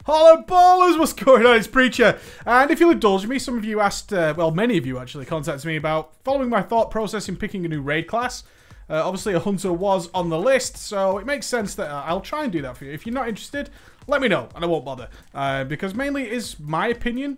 Hello ballers, what's going on? It's Preacher, and if you'll indulge me, some of you asked, well many of you actually contacted me about following my thought process in picking a new raid class. Obviously a hunter was on the list, so it makes sense that I'll try and do that for you. If you're not interested, let me know and I won't bother, because mainly it is my opinion,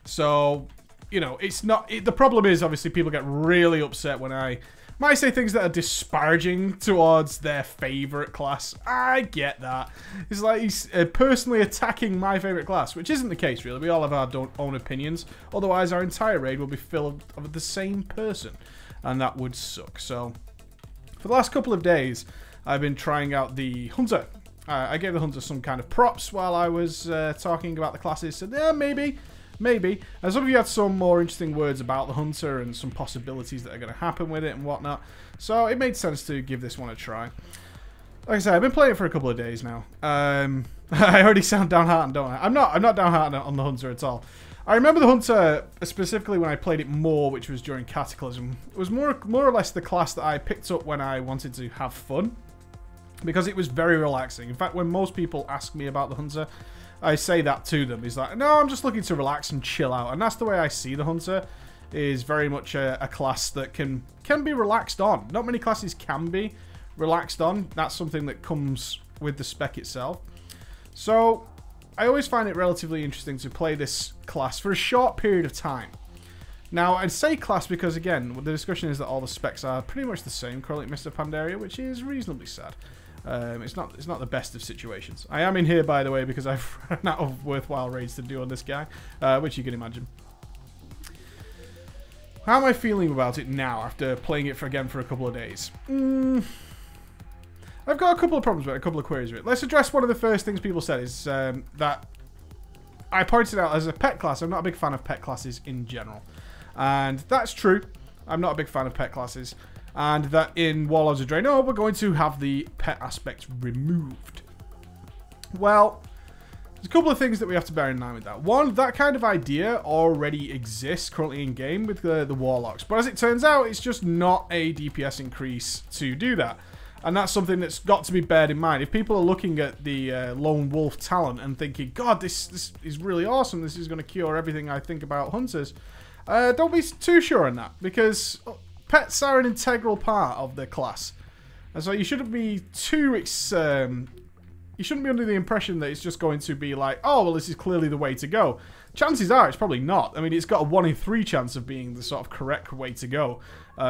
so you know, it's not, the problem is obviously people get really upset when I might say things that are disparaging towards their favourite class. I get that. It's like he's personally attacking my favourite class, which isn't the case, really. We all have our own opinions. Otherwise, our entire raid will be filled with the same person, and that would suck. So, for the last couple of days, I've been trying out the Hunter. I gave the Hunter some kind of props while I was talking about the classes. So, yeah, maybe. And some of you had some more interesting words about the Hunter and some possibilities that are going to happen with it and whatnot. So it made sense to give this one a try. Like I said, I've been playing it for a couple of days now. I already sound downhearted, don't I? I'm not downhearted on the Hunter at all. I remember the Hunter specifically when I played it more, which was during Cataclysm. It was more or less the class that I picked up when I wanted to have fun, because it was very relaxing. In fact, when most people ask me about the Hunter, I say that to them. He's like, no, I'm just looking to relax and chill out. And that's the way I see the Hunter, is very much a class that can be relaxed on. Not many classes can be relaxed on. That's something that comes with the spec itself. So I always find it relatively interesting to play this class for a short period of time. Now, I'd say class because, again, the discussion is that all the specs are pretty much the same currently at Mr. Pandaria, which is reasonably sad. It's not the best of situations. I am in here, by the way, because I've run out of worthwhile raids to do on this guy, which you can imagine. How am I feeling about it now after playing it again for a couple of days? I've got a couple of problems with it, a couple of queries with it. Let's address one of the first things people said is that I pointed out as a pet class, I'm not a big fan of pet classes in general. And that's true. I'm not a big fan of pet classes. And that in Warlords of Draenor, we're going to have the pet aspect removed. Well, there's a couple of things that we have to bear in mind with that. One, that kind of idea already exists currently in game with the Warlocks. But as it turns out, it's just not a DPS increase to do that. And that's something that's got to be bared in mind. If people are looking at the Lone Wolf talent and thinking, God, this is really awesome, this is going to cure everything I think about Hunters, don't be too sure on that, because pets are an integral part of the class. And so you shouldn't be too you shouldn't be under the impression that it's just going to be like, oh, well, this is clearly the way to go. Chances are it's probably not. I mean, it's got a 1 in 3 chance of being the sort of correct way to go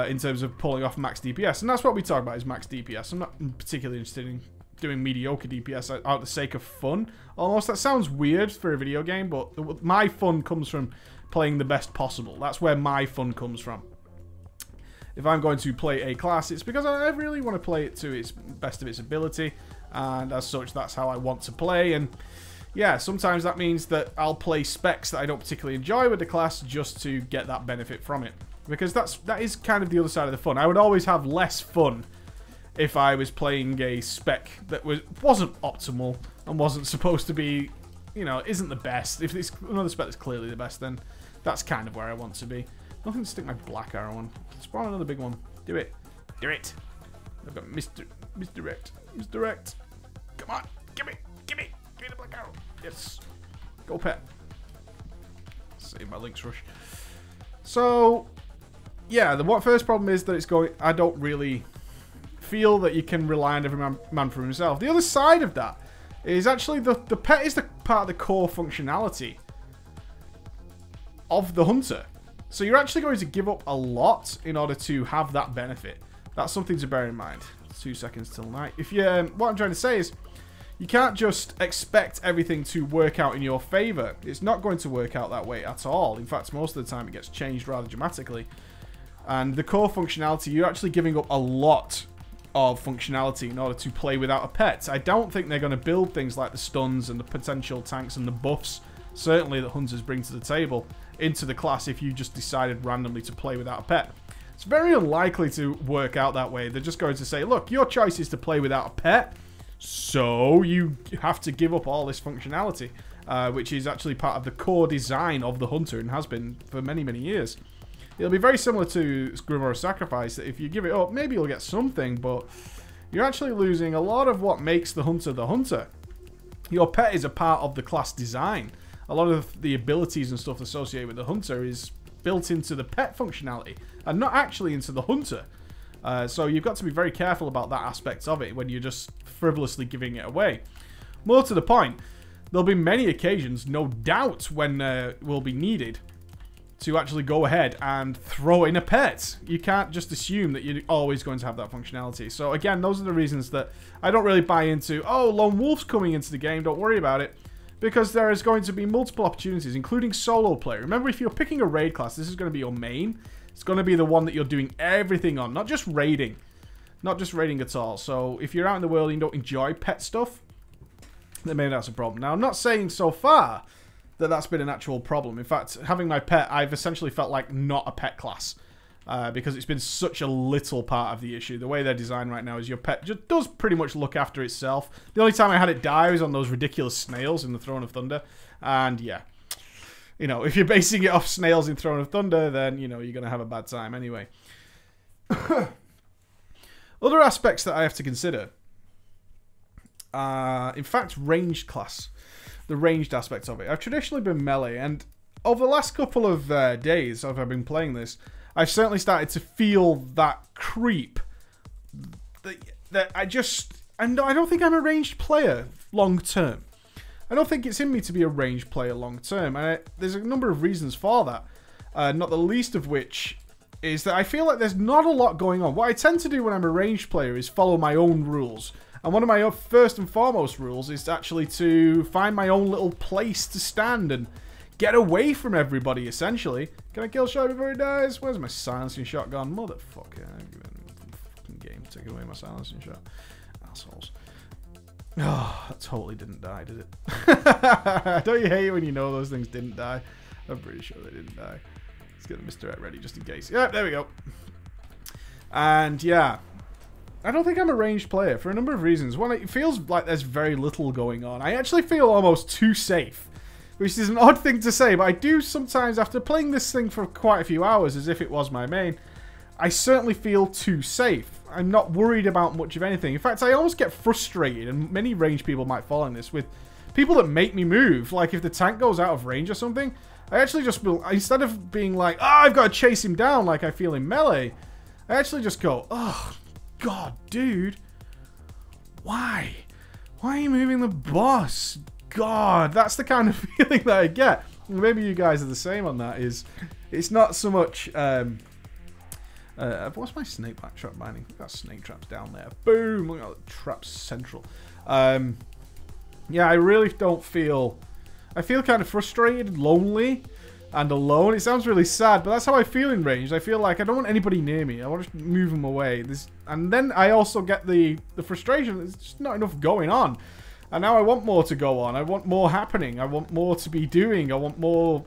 in terms of pulling off max DPS. And that's what we talk about, is max DPS. I'm not particularly interested in doing mediocre DPS out of the sake of fun. Almost, that sounds weird for a video game, but my fun comes from playing the best possible. That's where my fun comes from. If I'm going to play a class, it's because I really want to play it to its best of its ability, and as such, that's how I want to play. And yeah, sometimes that means that I'll play specs that I don't particularly enjoy with the class just to get that benefit from it, because that is kind of the other side of the fun. I would always have less fun if I was playing a spec that wasn't optimal and wasn't supposed to be, you know, isn't the best. If it's another spec that's clearly the best, then that's kind of where I want to be. Nothing to stick my black arrow on. Spawn another big one. Do it. Do it. I've got misdirect. Misdirect. Come on. Give me the black arrow. Yes. Go pet. Save my links rush. So, yeah, the first problem is that it's going, I don't really feel that you can rely on every man for himself. The other side of that is actually the pet is the part of the core functionality of the Hunter. So you're actually going to give up a lot in order to have that benefit. That's something to bear in mind. 2 seconds till night. If you, what I'm trying to say is, you can't just expect everything to work out in your favor. It's not going to work out that way at all. In fact, most of the time it gets changed rather dramatically. And the core functionality, you're actually giving up a lot of functionality in order to play without a pet. I don't think they're going to build things like the stuns and the potential tanks and the buffs, certainly that Hunters bring to the table, into the class if you just decided randomly to play without a pet. It's very unlikely to work out that way. They're just going to say, look, your choice is to play without a pet, so you have to give up all this functionality, which is actually part of the core design of the Hunter and has been for many, many years. It'll be very similar to Grimoire Sacrifice, that if you give it up, maybe you'll get something, but you're actually losing a lot of what makes the Hunter the Hunter. Your pet is a part of the class design. A lot of the abilities and stuff associated with the hunter is built into the pet functionality and not actually into the hunter. So you've got to be very careful about that aspect of it when you're just frivolously giving it away. More to the point, there'll be many occasions, no doubt, when will be needed to actually go ahead and throw in a pet. You can't just assume that you're always going to have that functionality. So again, those are the reasons that I don't really buy into, oh, Lone Wolf's coming into the game, don't worry about it. Because there is going to be multiple opportunities, including solo play. Remember, if you're picking a raid class, this is going to be your main. It's going to be the one that you're doing everything on, not just raiding. Not just raiding at all. So if you're out in the world and you don't enjoy pet stuff, then maybe that's a problem. Now, I'm not saying so far that that's been an actual problem. In fact, having my pet, I've essentially felt like not a pet class. Because it's been such a little part of the issue. The way they're designed right now is your pet just does pretty much look after itself. The only time I had it die was on those ridiculous snails in the Throne of Thunder. And yeah, you know, if you're basing it off snails in Throne of Thunder, then, you know, you're going to have a bad time anyway. Other aspects that I have to consider. In fact, ranged class. The ranged aspects of it. I've traditionally been melee, and over the last couple of days as I've been playing this, I've certainly started to feel that creep. That I don't think I'm a ranged player long term. I don't think it's in me to be a ranged player long term. And there's a number of reasons for that. Not the least of which is that I feel like there's not a lot going on. What I tend to do when I'm a ranged player is follow my own rules. And one of my first and foremost rules is actually to find my own little place to stand and get away from everybody, essentially. Can I kill shot before he dies? Where's my silencing shot gone? Motherfucker. Fucking game. Taking away my silencing shot. Assholes. Oh, that totally didn't die, did it? Don't you hate it when you know those things didn't die? I'm pretty sure they didn't die. Let's get the misdirect ready just in case. Yeah, there we go. And yeah, I don't think I'm a ranged player for a number of reasons. One, it feels like there's very little going on. I actually feel almost too safe, which is an odd thing to say, but I do sometimes, after playing this thing for quite a few hours as if it was my main, I certainly feel too safe. I'm not worried about much of anything. In fact, I almost get frustrated, and many ranged people might fall in this, with people that make me move. Like, if the tank goes out of range or something, I actually just, instead of being like, oh, I've got to chase him down like I feel in melee, I actually just go, oh, God, dude. Why? Why are you moving the boss? God, that's the kind of feeling that I get. Maybe you guys are the same on that. It's not so much... what's my snake trap mining? We've got snake traps down there. Boom! Look at the traps central. Yeah, I really don't feel... I feel kind of frustrated, lonely, and alone. It sounds really sad, but that's how I feel in range. I feel like I don't want anybody near me. I want to move them away. And then I also get the frustration. There's just not enough going on. And now I want more to go on. I want more happening. I want more to be doing. I want more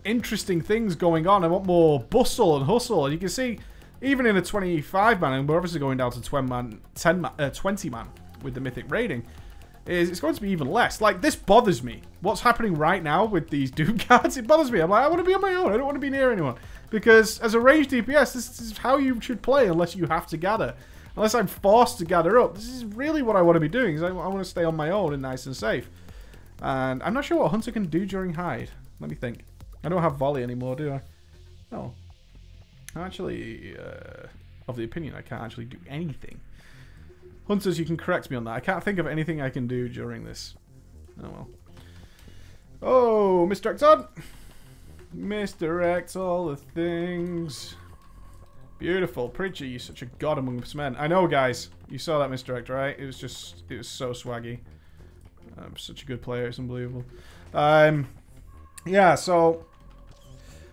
interesting things going on. I want more bustle and hustle. And you can see, even in a 25-man, and we're obviously going down to 20-man with the mythic raiding, it's going to be even less. Like, this bothers me. What's happening right now with these Doom cards, it bothers me. I'm like, I want to be on my own. I don't want to be near anyone. Because as a ranged DPS, this is how you should play unless you have to gather. Unless I'm forced to gather up. This is really what I want to be doing. Is I want to stay on my own and nice and safe. And I'm not sure what Hunter can do during hide. Let me think. I don't have volley anymore, do I? No. I'm actually of the opinion I can't actually do anything. Hunters, you can correct me on that. I can't think of anything I can do during this. Oh well. Oh, misdirect on! Misdirect all the things. Beautiful. Preacher, you're such a god amongst men. I know, guys. You saw that misdirect, right? It was so swaggy. I'm such a good player. It's unbelievable. Yeah, so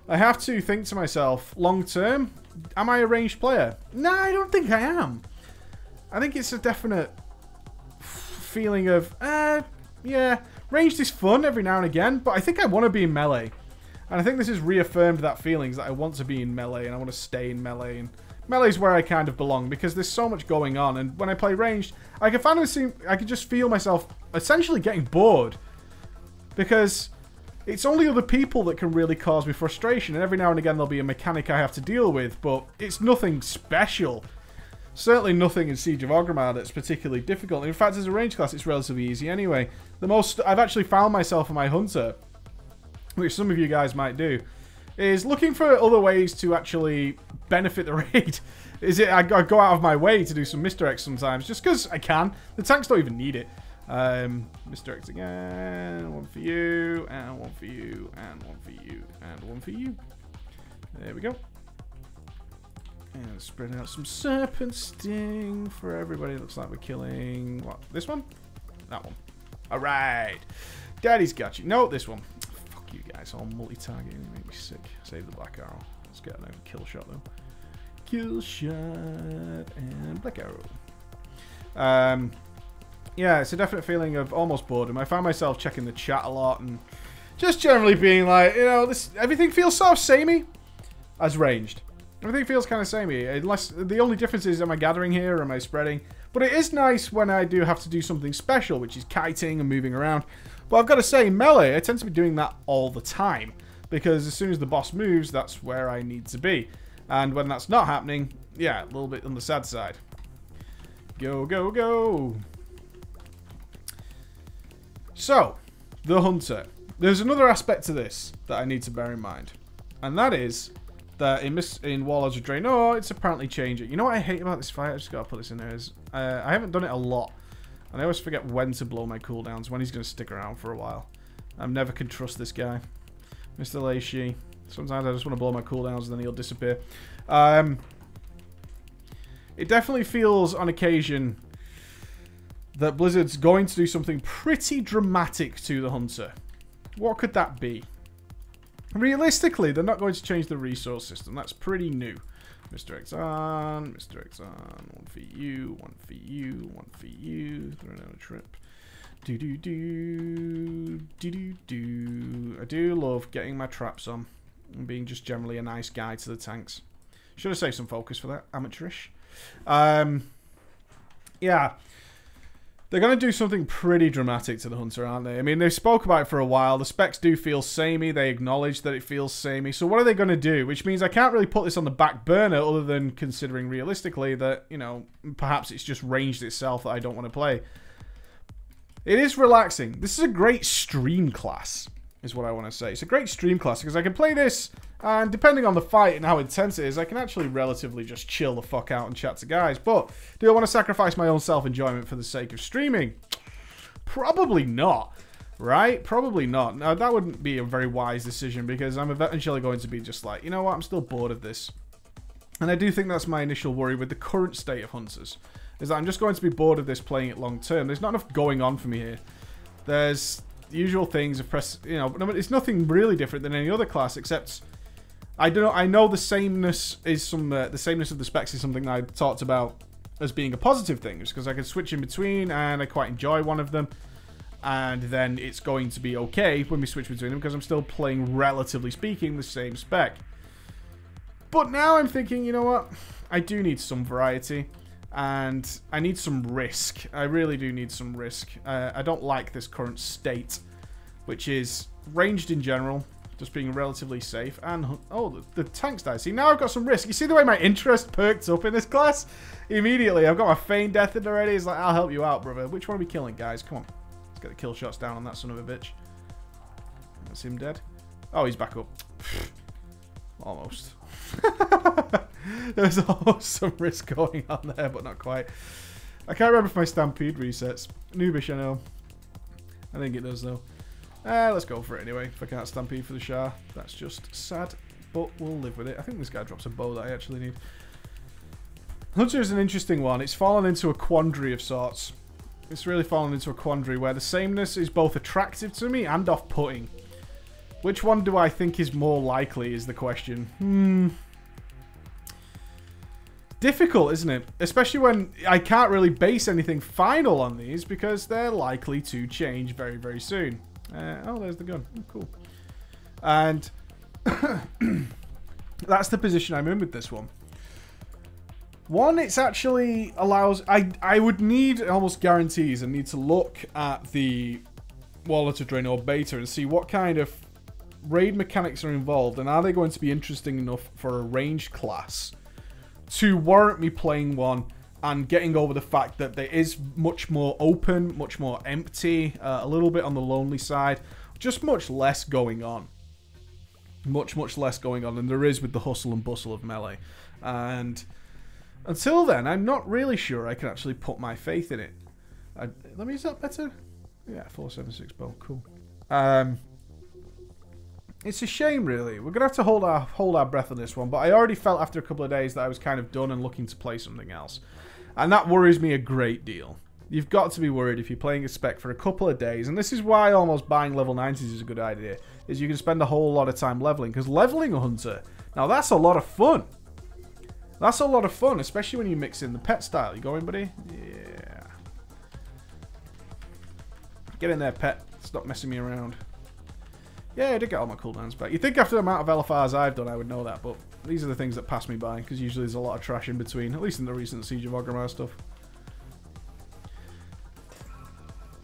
I have to think to myself, long term, am I a ranged player? No, I don't think I am. I think it's a definite feeling of, yeah, ranged is fun every now and again, but I think I want to be in melee. And I think this has reaffirmed that feeling that I want to be in melee and I want to stay in melee. And melee is where I kind of belong because there's so much going on. And when I play ranged, I can just feel myself essentially getting bored. Because it's only other people that can really cause me frustration. And every now and again there'll be a mechanic I have to deal with, but it's nothing special. Certainly nothing in Siege of Orgrimmar that's particularly difficult. In fact, as a range class, it's relatively easy anyway. The most I've actually found myself in my Hunter, which some of you guys might do, is looking for other ways to actually benefit the raid. I go out of my way to do some misdirects sometimes, just because I can. The tanks don't even need it. Misdirects again. One for you, and one for you, and one for you, and one for you. There we go. And spread out some Serpent Sting for everybody. Looks like we're killing... What? This one? That one. Alright. Daddy's got you. No, this one. Fuck you guys. All multi-targeting. Make me sick. Save the Black Arrow. Let's get a kill shot, though. Kill shot and Black Arrow. Yeah, it's a definite feeling of almost boredom. I find myself checking the chat a lot and just generally being like, you know, everything feels sort of samey as ranged. Everything feels kind of samey, unless the only difference is, am I gathering here or am I spreading? But it is nice when I do have to do something special, which is kiting and moving around. But I've got to say, melee, I tend to be doing that all the time. Because as soon as the boss moves, that's where I need to be. And when that's not happening, yeah, a little bit on the sad side. Go, go, go! So, the Hunter. There's another aspect to this that I need to bear in mind. And that is... that in Warlords of Draenor, it's apparently changing. You know what I hate about this fight? I just gotta put this in there. Is I haven't done it a lot, and I always forget when to blow my cooldowns, when he's gonna stick around for a while. I never can trust this guy, Mr. Leishi. Sometimes I just want to blow my cooldowns, and then he'll disappear. It definitely feels on occasion that Blizzard's going to do something pretty dramatic to the Hunter. What could that be? Realistically, they're not going to change the resource system. That's pretty new. Mr. X on, Mr. X on. One for you, one for you, one for you. Throwing out a trip. Do. I do love getting my traps on and being just generally a nice guy to the tanks. Should have saved some focus for that. Amateurish. Yeah. They're going to do something pretty dramatic to the Hunter, aren't they? I mean, they spoke about it for a while. The specs do feel samey. They acknowledge that it feels samey. So what are they going to do? Which means I can't really put this on the back burner other than considering realistically that, you know, perhaps it's just ranged itself that I don't want to play. It is relaxing. This is a great stream class, is what I want to say. It's a great stream class because I can play this, and depending on the fight and how intense it is, I can actually relatively just chill the fuck out and chat to guys. But do I want to sacrifice my own self-enjoyment for the sake of streaming? Probably not, right? Probably not. Now, that wouldn't be a very wise decision because I'm eventually going to be just like, you know what, I'm still bored of this. And I do think that's my initial worry with the current state of Hunters, is that I'm just going to be bored of this playing it long term. There's not enough going on for me here. There's the usual things of you know, it's nothing really different than any other class, except I know the sameness is the sameness of the specs is something that I talked about as being a positive thing, because I can switch in between and I quite enjoy one of them, and then it's going to be okay when we switch between them because I'm still playing, relatively speaking, the same spec. But now I'm thinking, you know what, I do need some variety. And I need some risk. I really do need some risk. I don't like this current state, which is ranged in general, just being relatively safe. And, oh, the tanks die. See, now I've got some risk. You see the way my interest perked up in this class? Immediately, I've got my feign death in already. It's like, I'll help you out, brother. Which one are we killing, guys? Come on. Let's get the kill shots down on that son of a bitch. That's him dead. Oh, he's back up. Almost. There's almost some risk going on there, but not quite. I can't remember if my Stampede resets. Noobish, I know. I think it does, though. Let's go for it anyway. If I can't Stampede for the Shah, that's just sad, but we'll live with it. I think this guy drops a bow that I actually need. Hunter is an interesting one. It's fallen into a quandary of sorts. It's really fallen into a quandary where the sameness is both attractive to me and off-putting. Which one do I think is more likely is the question. Difficult, isn't it? Especially when I can't really base anything final on these because they're likely to change very, very soon. Oh, there's the gun. Oh, cool. And that's the position I'm in with this one. One, it's actually allows... I would need almost guarantees and need to look at the Warlords of Draenor beta and see what kind of raid mechanics are involved, and are they going to be interesting enough for a ranged class to warrant me playing one and getting over the fact that there is much more open, much more empty, a little bit on the lonely side, just much less going on. Much less going on than there is with the hustle and bustle of Melee. And until then, I'm not really sure I can actually put my faith in it. Let me, is that better? Yeah, 476 bow, cool. It's a shame, really. We're gonna have to hold our breath on this one, but I already felt after a couple of days that I was kind of done and looking to play something else. And that worries me a great deal. You've got to be worried if you're playing a spec for a couple of days, and this is why almost buying level 90s is a good idea, is you can spend a whole lot of time leveling, because leveling a hunter, now that's a lot of fun. That's a lot of fun, especially when you mix in the pet style. You going, buddy? Yeah. Get in there, pet. Stop messing me around. Yeah, I did get all my cooldowns back. You'd think after the amount of LFRs I've done, I would know that, but these are the things that pass me by, because usually there's a lot of trash in between, at least in the recent Siege of Orgrimmar stuff.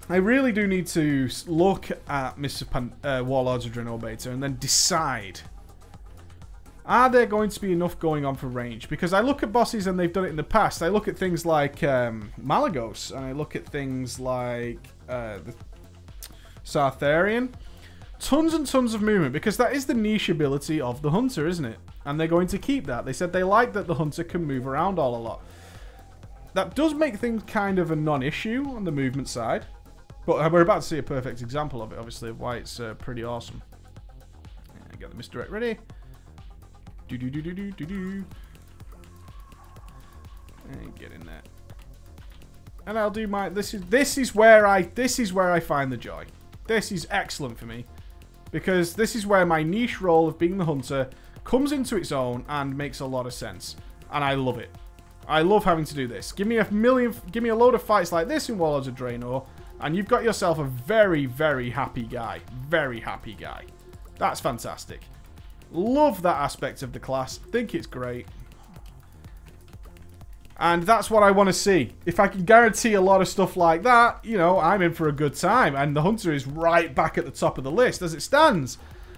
I really do need to look at Warlords of Draenor beta and then decide, are there going to be enough going on for range? Because I look at bosses and they've done it in the past. I look at things like Malagos, and I look at things like the Sartharian. Tons and tons of movement, because that is the niche ability of the Hunter, isn't it? And they're going to keep that. They said they like that the Hunter can move around all a lot. That does make things kind of a non-issue on the movement side. But we're about to see a perfect example of it, obviously, of why it's pretty awesome. Yeah, get the misdirect ready. Do-do-do-do-do-do-do. And get in there. And I'll do my... This is where I find the joy. This is excellent for me. Because this is where my niche role of being the hunter comes into its own and makes a lot of sense. And I love it. I love having to do this. Give me a load of fights like this in Warlords of Draenor, and you've got yourself a very, very happy guy. Very happy guy. That's fantastic. Love that aspect of the class. Think it's great. And that's what I want to see. If I can guarantee a lot of stuff like that, you know, I'm in for a good time. And the Hunter is right back at the top of the list as it stands.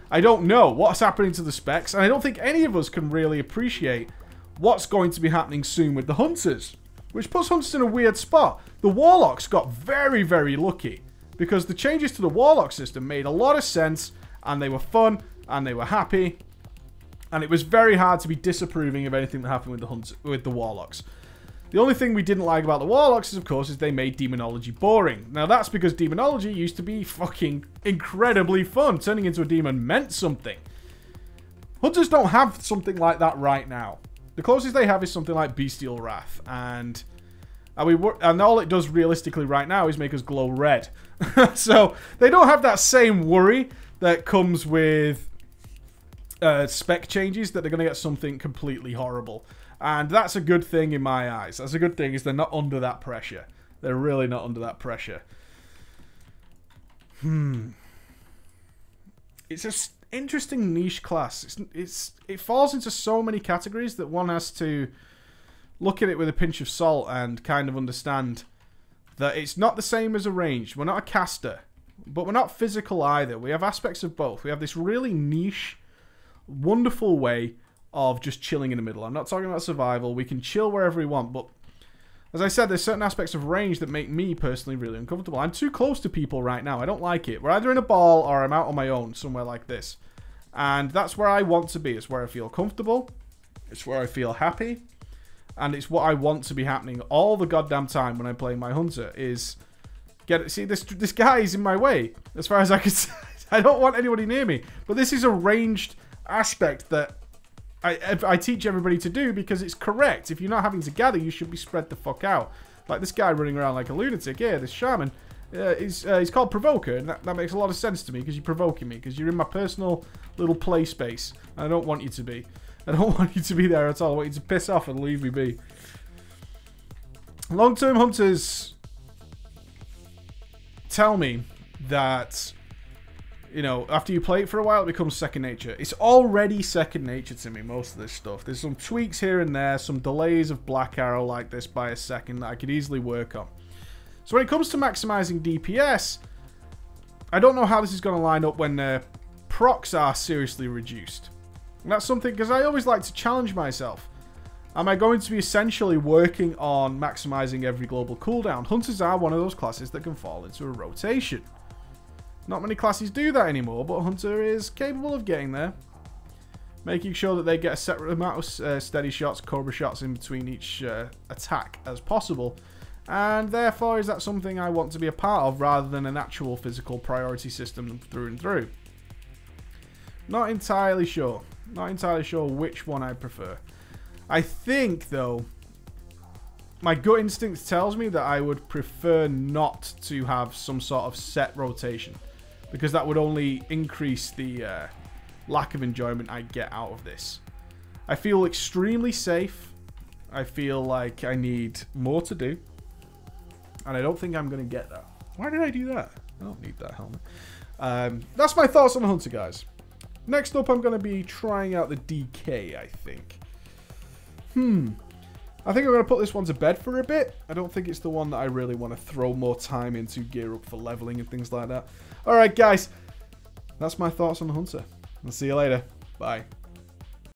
I don't know what's happening to the specs, and I don't think any of us can really appreciate what's going to be happening soon with the Hunters. Which puts Hunters in a weird spot. The Warlocks got very, very lucky, because the changes to the Warlock system made a lot of sense, and they were fun, and they were happy. And it was very hard to be disapproving of anything that happened with the Warlocks. The only thing we didn't like about the Warlocks is, of course, is they made Demonology boring. Now, that's because Demonology used to be fucking incredibly fun. Turning into a demon meant something. Hunters don't have something like that right now. The closest they have is something like Bestial Wrath. And all it does realistically right now is make us glow red. So, they don't have that same worry that comes with spec changes, that they're going to get something completely horrible. And that's a good thing in my eyes. That's a good thing, is they're not under that pressure. They're really not under that pressure. It's an interesting niche class. It falls into so many categories that one has to look at it with a pinch of salt and kind of understand that it's not the same as a ranged. We're not a caster, but we're not physical either. We have aspects of both. We have this really niche, wonderful way of just chilling in the middle. I'm not talking about survival. We can chill wherever we want, but as I said, there's certain aspects of range that make me personally really uncomfortable. I'm too close to people right now. I don't like it. We're either in a ball or I'm out on my own somewhere like this. And that's where I want to be. It's where I feel comfortable. It's where I feel happy. And it's what I want to be happening all the goddamn time when I'm playing my hunter is... See, this guy is in my way, as far as I can see. I don't want anybody near me. But this is a ranged aspect that I teach everybody to do because it's correct. If you're not having to gather, you should be spread the fuck out. Like this guy running around like a lunatic here, this shaman, he's called Provoker, and that makes a lot of sense to me because you're provoking me, because you're in my personal little play space, and I don't want you to be. I don't want you to be there at all. I want you to piss off and leave me be. Long-term hunters tell me that, you know, after you play it for a while, it becomes second nature. It's already second nature to me, most of this stuff. There's some tweaks here and there, some delays of Black Arrow like this by a second that I could easily work on. So when it comes to maximizing DPS, I don't know how this is going to line up when procs are seriously reduced. And that's something, because I always like to challenge myself. Am I going to be essentially working on maximizing every global cooldown? Hunters are one of those classes that can fall into a rotation. Not many classes do that anymore, but Hunter is capable of getting there. Making sure that they get a separate amount of steady shots, cobra shots in between each attack as possible. And therefore, is that something I want to be a part of rather than an actual physical priority system through and through? Not entirely sure. Not entirely sure which one I prefer. I think, though, my gut instinct tells me that I would prefer not to have some sort of set rotation, because that would only increase the lack of enjoyment I get out of this. I feel extremely safe. I feel like I need more to do, and I don't think I'm going to get that. Why did I do that? I don't need that helmet. That's my thoughts on the Hunter, guys. Next up, I'm going to be trying out the DK, I think. I think I'm going to put this one to bed for a bit. I don't think it's the one that I really want to throw more time into, gear up for leveling and things like that. Alright, guys. That's my thoughts on the Hunter. I'll see you later. Bye.